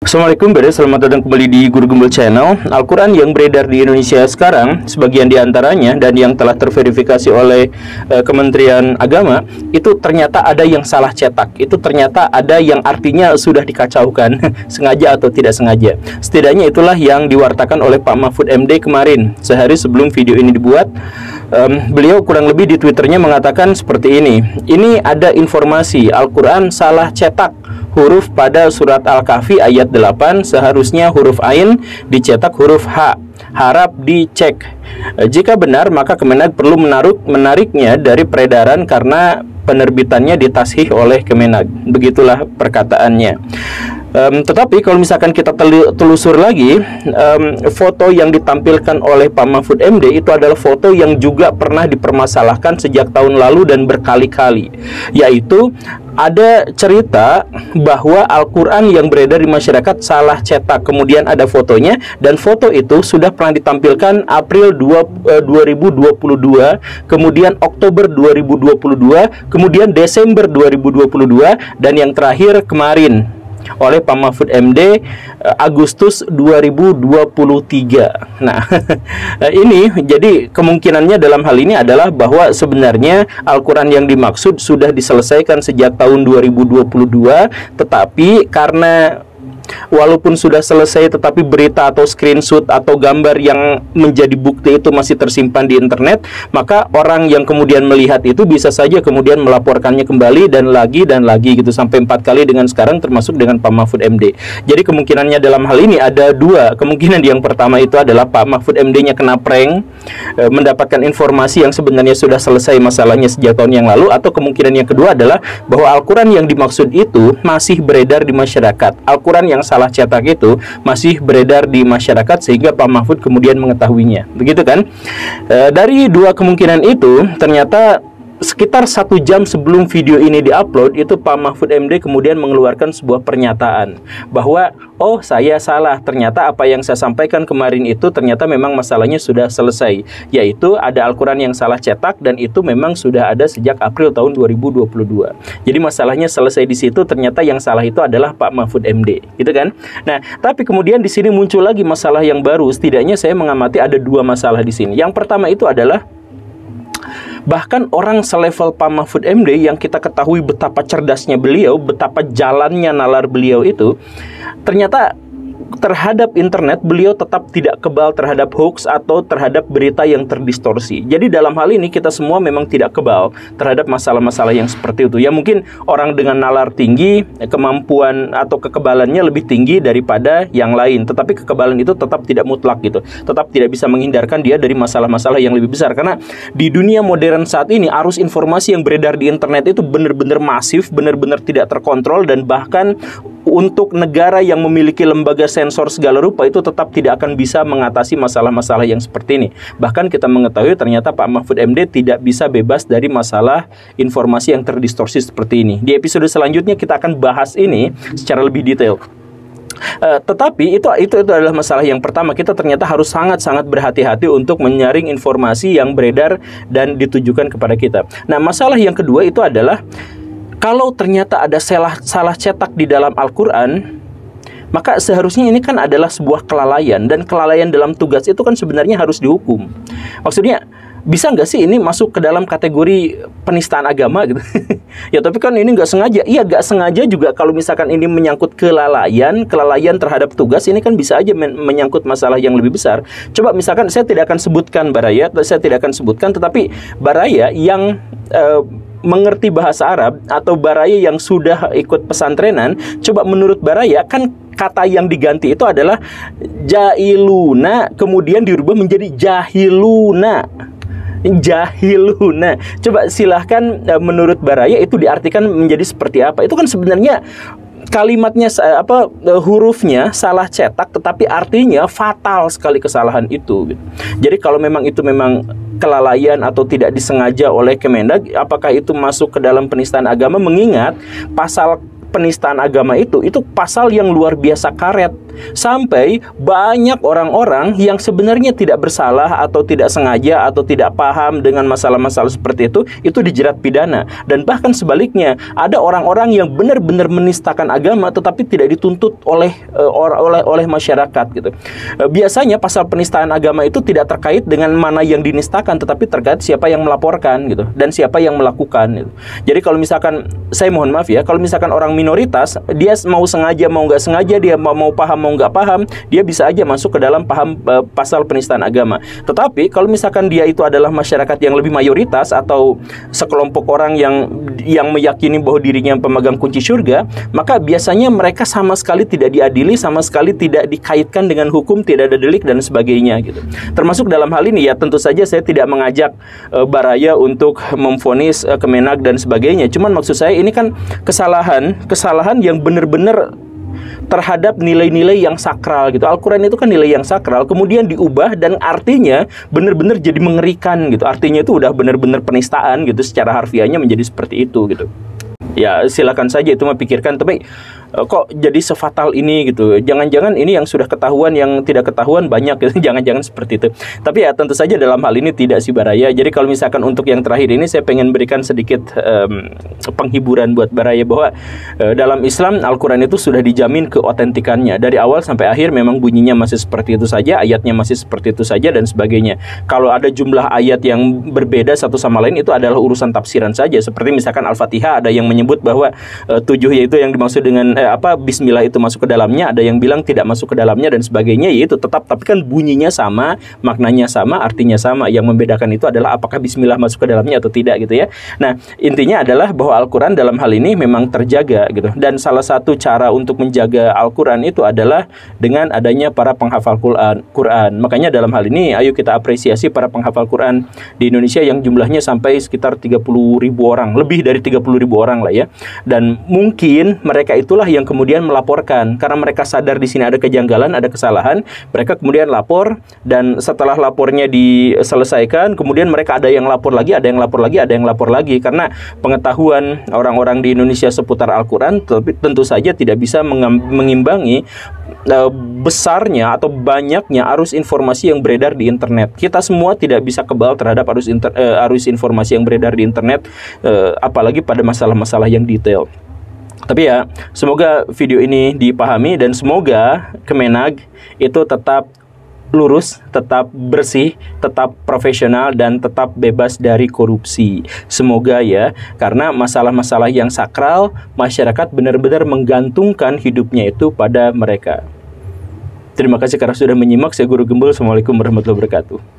Assalamualaikum guys, selamat datang kembali di Guru Gembel Channel. Al-Quran yang beredar di Indonesia sekarang, sebagian diantaranya dan yang telah terverifikasi oleh Kementerian Agama, itu ternyata ada yang salah cetak. Itu ternyata ada yang artinya sudah dikacaukan, sengaja atau tidak sengaja. Setidaknya itulah yang diwartakan oleh Pak Mahfud MD kemarin, sehari sebelum video ini dibuat. Beliau kurang lebih di Twitternya mengatakan seperti ini. Ini ada informasi Al-Quran salah cetak huruf pada surat Al-Kahfi ayat 8, seharusnya huruf Ain dicetak huruf H. Harap dicek. Jika benar, maka Kemenag perlu menariknya dari peredaran karena penerbitannya ditashih oleh Kemenag. Begitulah perkataannya. Tetapi kalau misalkan kita telusur lagi, foto yang ditampilkan oleh Pak Mahfud MD itu adalah foto yang juga pernah dipermasalahkan sejak tahun lalu dan berkali-kali, yaitu ada cerita bahwa Al-Quran yang beredar di masyarakat salah cetak. Kemudian ada fotonya, dan foto itu sudah pernah ditampilkan April 2022, kemudian Oktober 2022, kemudian Desember 2022, dan yang terakhir kemarin oleh Pak Mahfud MD Agustus 2023. Nah, ini jadi kemungkinannya dalam hal ini adalah bahwa sebenarnya Al-Quran yang dimaksud sudah diselesaikan sejak tahun 2022, tetapi karena walaupun sudah selesai, tetapi berita atau screenshot atau gambar yang menjadi bukti itu masih tersimpan di internet, maka orang yang kemudian melihat itu bisa saja kemudian melaporkannya kembali dan lagi gitu sampai 4 kali dengan sekarang, termasuk dengan Pak Mahfud MD. Jadi kemungkinannya dalam hal ini ada dua kemungkinan. Yang pertama itu adalah Pak Mahfud MD-nya kena prank, mendapatkan informasi yang sebenarnya sudah selesai masalahnya sejak tahun yang lalu, atau kemungkinan yang kedua adalah bahwa Al-Quran yang dimaksud itu masih beredar di masyarakat. Al-Quran yang salah cetak itu masih beredar di masyarakat sehingga Pak Mahfud kemudian mengetahuinya, begitu kan? Dari dua kemungkinan itu, ternyata sekitar 1 jam sebelum video ini diupload, itu Pak Mahfud MD kemudian mengeluarkan sebuah pernyataan bahwa oh, saya salah, ternyata apa yang saya sampaikan kemarin itu ternyata memang masalahnya sudah selesai, yaitu ada Al-Quran yang salah cetak, dan itu memang sudah ada sejak April tahun 2022. Jadi masalahnya selesai di situ, ternyata yang salah itu adalah Pak Mahfud MD, gitu kan? Nah, tapi kemudian di sini muncul lagi masalah yang baru. Setidaknya saya mengamati ada dua masalah di sini. Yang pertama itu adalah bahkan orang selevel Pak Mahfud MD yang kita ketahui betapa cerdasnya beliau, betapa jalannya nalar beliau itu, ternyata terhadap internet beliau tetap tidak kebal terhadap hoax atau terhadap berita yang terdistorsi. Jadi dalam hal ini kita semua memang tidak kebal terhadap masalah-masalah yang seperti itu. Ya mungkin orang dengan nalar tinggi, kemampuan atau kekebalannya lebih tinggi daripada yang lain, tetapi kekebalan itu tetap tidak mutlak gitu. Tetap tidak bisa menghindarkan dia dari masalah-masalah yang lebih besar. Karena di dunia modern saat ini arus informasi yang beredar di internet itu benar-benar masif, benar-benar tidak terkontrol, dan bahkan untuk negara yang memiliki lembaga sensor segala rupa itu tetap tidak akan bisa mengatasi masalah-masalah yang seperti ini. Bahkan kita mengetahui ternyata Pak Mahfud MD tidak bisa bebas dari masalah informasi yang terdistorsi seperti ini. Di episode selanjutnya kita akan bahas ini secara lebih detail. Tetapi itu adalah masalah yang pertama. Kita ternyata harus sangat-sangat berhati-hati untuk menyaring informasi yang beredar dan ditujukan kepada kita. Nah, masalah yang kedua itu adalah kalau ternyata ada salah cetak di dalam Al-Quran, maka seharusnya ini kan adalah sebuah kelalaian, dan kelalaian dalam tugas itu kan sebenarnya harus dihukum. Maksudnya, bisa nggak sih ini masuk ke dalam kategori penistaan agama gitu? Ya tapi kan ini nggak sengaja. Iya, nggak sengaja juga. Kalau misalkan ini menyangkut kelalaian terhadap tugas, ini kan bisa aja menyangkut masalah yang lebih besar. Coba misalkan saya tidak akan sebutkan Baraya, tetapi Baraya yang mengerti bahasa Arab atau Baraya yang sudah ikut pesantrenan, coba menurut Baraya kan kata yang diganti itu adalah jahiluna, kemudian dirubah menjadi jahiluna. Coba silahkan menurut Baraya itu diartikan menjadi seperti apa? Itu kan sebenarnya kalimatnya hurufnya salah cetak, tetapi artinya fatal sekali kesalahan itu. Jadi kalau memang itu memang kelalaian atau tidak disengaja oleh Kemendag, apakah itu masuk ke dalam penistaan agama? Mengingat pasal penistaan agama itu pasal yang luar biasa karet. Sampai banyak orang-orang yang sebenarnya tidak bersalah atau tidak sengaja atau tidak paham dengan masalah-masalah seperti itu dijerat pidana. Dan bahkan sebaliknya, ada orang-orang yang benar-benar menistakan agama tetapi tidak dituntut oleh masyarakat gitu. Biasanya pasal penistaan agama itu tidak terkait dengan mana yang dinistakan, tetapi terkait siapa yang melaporkan gitu dan siapa yang melakukan gitu. Jadi kalau misalkan, saya mohon maaf ya, kalau misalkan orang minoritas, dia mau sengaja mau nggak sengaja, dia mau paham mau nggak paham, dia bisa aja masuk ke dalam pasal penistaan agama. Tetapi kalau misalkan dia itu adalah masyarakat yang lebih mayoritas atau sekelompok orang yang meyakini bahwa dirinya pemegang kunci surga, maka biasanya mereka sama sekali tidak diadili, sama sekali tidak dikaitkan dengan hukum, tidak ada delik dan sebagainya gitu. Termasuk dalam hal ini ya, tentu saja saya tidak mengajak Baraya untuk memvonis Kemenak dan sebagainya. Cuman maksud saya ini kan kesalahan yang benar-benar terhadap nilai-nilai yang sakral gitu. Al-Quran itu kan nilai yang sakral, kemudian diubah dan artinya benar-benar jadi mengerikan gitu. Artinya itu udah benar-benar penistaan gitu, secara harfiahnya menjadi seperti itu gitu. Ya silakan saja itu memikirkan, tapi kok jadi sefatal ini gitu. Jangan-jangan ini yang sudah ketahuan, yang tidak ketahuan banyak gitu. Jangan-jangan seperti itu. Tapi ya tentu saja dalam hal ini tidak sih Baraya. Jadi kalau misalkan untuk yang terakhir ini, saya pengen berikan sedikit penghiburan buat Baraya bahwa dalam Islam Al-Quran itu sudah dijamin keotentikannya. Dari awal sampai akhir memang bunyinya masih seperti itu saja, ayatnya masih seperti itu saja dan sebagainya. Kalau ada jumlah ayat yang berbeda satu sama lain, itu adalah urusan tafsiran saja. Seperti misalkan Al-Fatihah ada yang menyebut bahwa 7 yaitu yang dimaksud dengan Bismillah itu masuk ke dalamnya, ada yang bilang tidak masuk ke dalamnya dan sebagainya, yaitu tetap, tapi kan bunyinya sama, maknanya sama, artinya sama. Yang membedakan itu adalah apakah Bismillah masuk ke dalamnya atau tidak gitu ya. Nah, intinya adalah bahwa Al-Quran dalam hal ini memang terjaga gitu. Dan salah satu cara untuk menjaga Al-Quran itu adalah dengan adanya para penghafal Quran. Makanya dalam hal ini ayo kita apresiasi para penghafal Quran di Indonesia yang jumlahnya sampai sekitar 30.000 orang, lebih dari 30.000 orang lah ya. Dan mungkin mereka itulah yang kemudian melaporkan, karena mereka sadar di sini ada kejanggalan, ada kesalahan, mereka kemudian lapor, dan setelah lapornya diselesaikan, kemudian mereka ada yang lapor lagi, ada yang lapor lagi, ada yang lapor lagi, karena pengetahuan orang-orang di Indonesia seputar Al-Quran tentu saja tidak bisa mengimbangi besarnya atau banyaknya arus informasi yang beredar di internet. Kita semua tidak bisa kebal terhadap arus informasi yang beredar di internet, apalagi pada masalah-masalah yang detail. Tapi ya, semoga video ini dipahami dan semoga Kemenag itu tetap lurus, tetap bersih, tetap profesional dan tetap bebas dari korupsi. Semoga ya, karena masalah-masalah yang sakral, masyarakat benar-benar menggantungkan hidupnya itu pada mereka. Terima kasih karena sudah menyimak. Saya Guru Gembul. Assalamualaikum warahmatullahi wabarakatuh.